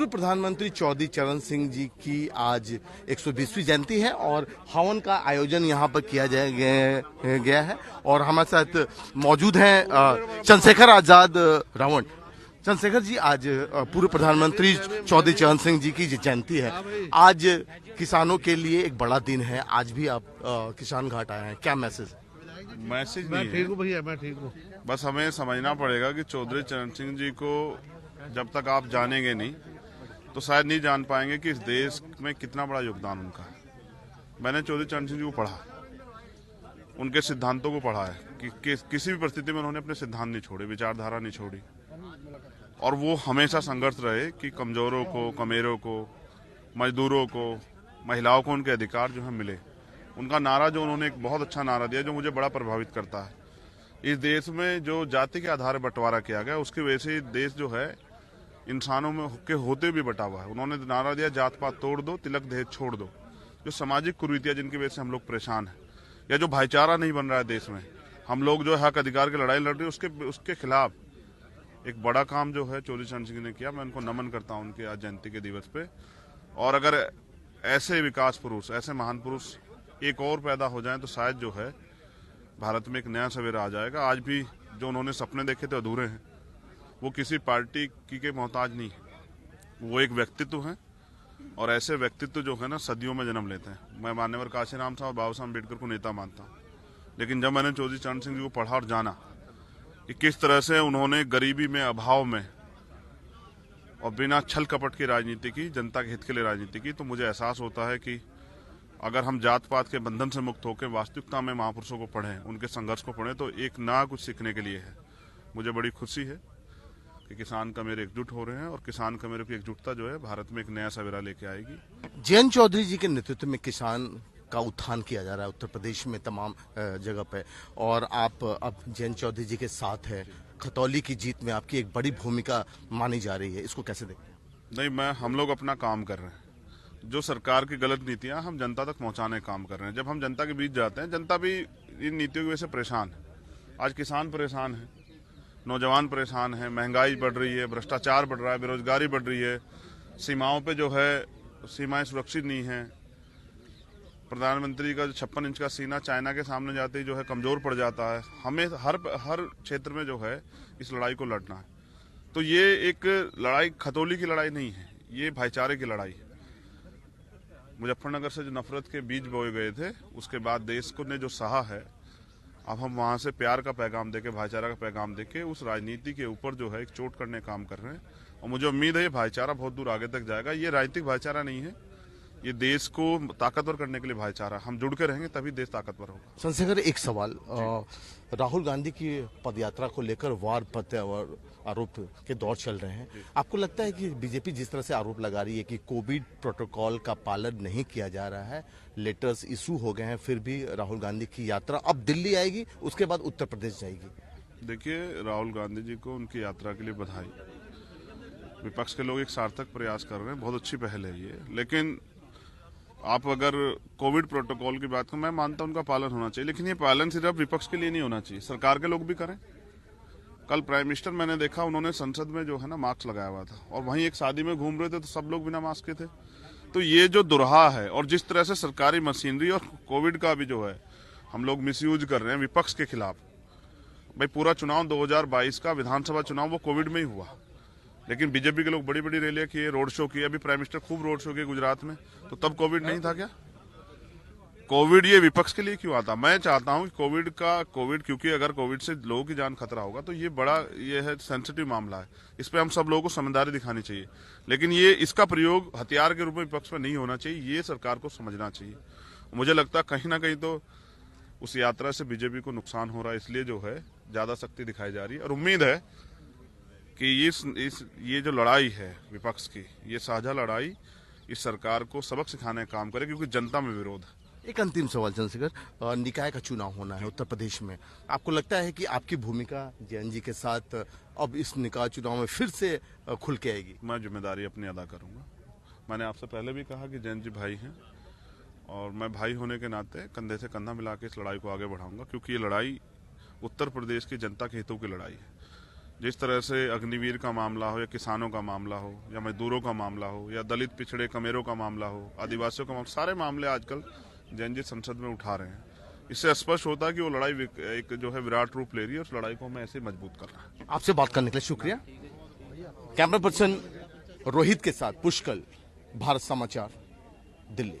पूर्व प्रधानमंत्री चौधरी चरण सिंह जी की आज 120वीं जयंती है और हवन का आयोजन यहाँ पर किया गया है और हमारे साथ मौजूद हैं चंद्रशेखर आजाद रावण। चंद्रशेखर जी, आज पूर्व प्रधानमंत्री चौधरी चरण सिंह जी की जयंती है। आज किसानों के लिए एक बड़ा दिन है। आज भी आप किसान घाट आए हैं, क्या मैसेज नहीं मैं ठीक हूँ भैया, मैं ठीक हूँ। बस हमें समझना पड़ेगा कि चौधरी चरण सिंह जी को जब तक आप जानेंगे नहीं तो शायद नहीं जान पाएंगे कि इस देश में कितना बड़ा योगदान उनका है। मैंने चौधरी चरण सिंह जी को पढ़ा, उनके सिद्धांतों को पढ़ा है कि किसी भी परिस्थिति में उन्होंने अपने सिद्धांत नहीं छोड़े, विचारधारा नहीं छोड़ी और वो हमेशा संघर्ष रहे कि कमजोरों को, कमेरों को, मजदूरों को, महिलाओं को उनके अधिकार जो है मिले। उनका नारा जो उन्होंने एक बहुत अच्छा नारा दिया जो मुझे बड़ा प्रभावित करता है। इस देश में जो जाति के आधार पर बंटवारा किया गया उसकी वजह से देश जो है इंसानों में के होते भी बटा हुआ है। उन्होंने नारा दिया जात पात तोड़ दो, तिलक दहेज छोड़ दो। जो सामाजिक कुरीतियां जिनकी वजह से हम लोग परेशान हैं या जो भाईचारा नहीं बन रहा है देश में, हम लोग जो हक अधिकार की लड़ाई लड़ रहे हैं उसके खिलाफ एक बड़ा काम जो है चौधरी चरण सिंह ने किया। मैं उनको नमन करता हूं उनके आज जयंती के दिवस पे। और अगर ऐसे विकास पुरुष, ऐसे महान पुरुष एक और पैदा हो जाएं तो शायद जो है भारत में एक नया सवेरा आ जाएगा। आज भी जो उन्होंने सपने देखे थे अधूरे हैं। वो किसी पार्टी के मोहताज नहीं है, वो एक व्यक्तित्व है और ऐसे व्यक्तित्व जो है ना सदियों में जन्म लेते हैं। मैं मान्यवर काशीराम साहब और बाबा साहब अम्बेडकर को नेता मानता हूँ, लेकिन जब मैंने चौधरी चरण सिंह जी को पढ़ा और जाना कि किस तरह से उन्होंने गरीबी में, अभाव में और बिना छल कपट की राजनीति की, जनता के हित के लिए राजनीति की, तो मुझे एहसास होता है कि अगर हम जात पात के बंधन से मुक्त होकर वास्तविकता में महापुरुषों को पढ़ें, उनके संघर्ष को पढ़ें, तो एक नया कुछ सीखने के लिए है। मुझे बड़ी खुशी है कि किसान कमेरे एकजुट हो रहे हैं और किसान कमेरे की एकजुटता जो है भारत में एक नया सवेरा लेके आएगी। जयंत चौधरी जी के नेतृत्व में किसान का उत्थान किया जा रहा है उत्तर प्रदेश में तमाम जगह पे, और आप अब जयंत चौधरी जी के साथ है। खतौली की जीत में आपकी एक बड़ी भूमिका मानी जा रही है, इसको कैसे देखते हैं? नहीं, हम लोग अपना काम कर रहे हैं। जो सरकार की गलत नीतियां हम जनता तक पहुंचाने का काम कर रहे हैं। जब हम जनता के बीच जाते हैं, जनता भी इन नीतियों की वजह से परेशान है। आज किसान परेशान है, नौजवान परेशान है, महंगाई बढ़ रही है, भ्रष्टाचार बढ़ रहा है, बेरोजगारी बढ़ रही है, सीमाओं पे जो है सीमाएं सुरक्षित नहीं है। प्रधानमंत्री का जो 56 इंच का सीना चाइना के सामने जाते ही जो है कमजोर पड़ जाता है। हमें हर क्षेत्र में जो है इस लड़ाई को लड़ना है। तो ये एक लड़ाई खतौली की लड़ाई नहीं है, ये भाईचारे की लड़ाई है। मुजफ्फरनगर से जो नफरत के बीज बोए गए थे उसके बाद देश को ने जो सहा है, अब हम वहां से प्यार का पैगाम देके, भाईचारा का पैगाम देके उस राजनीति के ऊपर जो है एक चोट करने का काम कर रहे हैं। और मुझे उम्मीद है ये भाईचारा बहुत दूर आगे तक जाएगा। ये राजनीतिक भाईचारा नहीं है, ये देश को ताकतवर करने के लिए भाईचारा। हम जुड़ के रहेंगे तभी देश ताकतवर होगा। चंद्रशेखर, एक सवाल, राहुल गांधी की पदयात्रा को लेकर वार प्रत्यावर आरोप के दौर चल रहे हैं। आपको लगता है कि बीजेपी जिस तरह से आरोप लगा रही है कि कोविड प्रोटोकॉल का पालन नहीं किया जा रहा है, लेटर्स इशू हो गए हैं, फिर भी राहुल गांधी की यात्रा अब दिल्ली आएगी, उसके बाद उत्तर प्रदेश जाएगी? देखिए, राहुल गांधी जी को उनकी यात्रा के लिए बधाई। विपक्ष के लोग एक सार्थक प्रयास कर रहे हैं, बहुत अच्छी पहल है ये। लेकिन आप अगर कोविड प्रोटोकॉल की बात करें, मैं मानता हूं उनका पालन होना चाहिए, लेकिन ये पालन सिर्फ विपक्ष के लिए नहीं होना चाहिए, सरकार के लोग भी करें। कल प्राइम मिनिस्टर मैंने देखा, उन्होंने संसद में जो है ना मास्क लगाया हुआ था और वहीं एक शादी में घूम रहे थे तो सब लोग बिना मास्क के थे। तो ये जो दुरहा है और जिस तरह से सरकारी मशीनरी और कोविड का भी जो है हम लोग मिसयूज कर रहे हैं विपक्ष के खिलाफ। भाई, पूरा चुनाव 2022 का विधानसभा चुनाव वो कोविड में ही हुआ, लेकिन बीजेपी के लोग बड़ी बड़ी रैलियां किए, रोड शो किए। अभी प्राइम मिनिस्टर खूब रोड शो किए गुजरात में, तो तब कोविड नहीं था क्या? कोविड ये विपक्ष के लिए क्यों आता? मैं चाहता हूं कि कोविड क्योंकि अगर कोविड से लोगों की जान खतरा होगा तो ये है सेंसिटिव मामला है, इस पे हम सब लोगों को समझदारी दिखानी चाहिए। लेकिन ये इसका प्रयोग हथियार के रूप में विपक्ष में नहीं होना चाहिए, ये सरकार को समझना चाहिए। मुझे लगता है कहीं ना कहीं तो उस यात्रा से बीजेपी को नुकसान हो रहा है, इसलिए जो है ज्यादा सख्ती दिखाई जा रही है। और उम्मीद है कि ये जो लड़ाई है विपक्ष की, ये साझा लड़ाई इस सरकार को सबक सिखाने का काम करे, क्योंकि जनता में विरोध है। एक अंतिम सवाल चंद्रशेखर, निकाय का चुनाव होना है उत्तर प्रदेश में, आपको लगता है कि आपकी भूमिका जयंत जी के साथ अब इस निकाय चुनाव में फिर से खुल के आएगी? मैं जिम्मेदारी अपनी अदा करूंगा। मैंने आपसे पहले भी कहा कि जयंत जी भाई हैं और मैं भाई होने के नाते कंधे से कंधा मिला के इस लड़ाई को आगे बढ़ाऊंगा, क्योंकि ये लड़ाई उत्तर प्रदेश की जनता के हितों की लड़ाई है। जिस तरह से अग्निवीर का मामला हो या किसानों का मामला हो या मजदूरों का मामला हो या दलित पिछड़े कमेरों का मामला हो, आदिवासियों का मामला, सारे मामले आजकल जैन जी संसद में उठा रहे हैं। इससे स्पष्ट होता है कि वो लड़ाई एक जो है विराट रूप ले रही है, उस लड़ाई को हमें ऐसे मजबूत कर रहा है। आपसे बात करने के लिए शुक्रिया। कैमरा पर्सन रोहित के साथ पुष्कल, भारत समाचार, दिल्ली।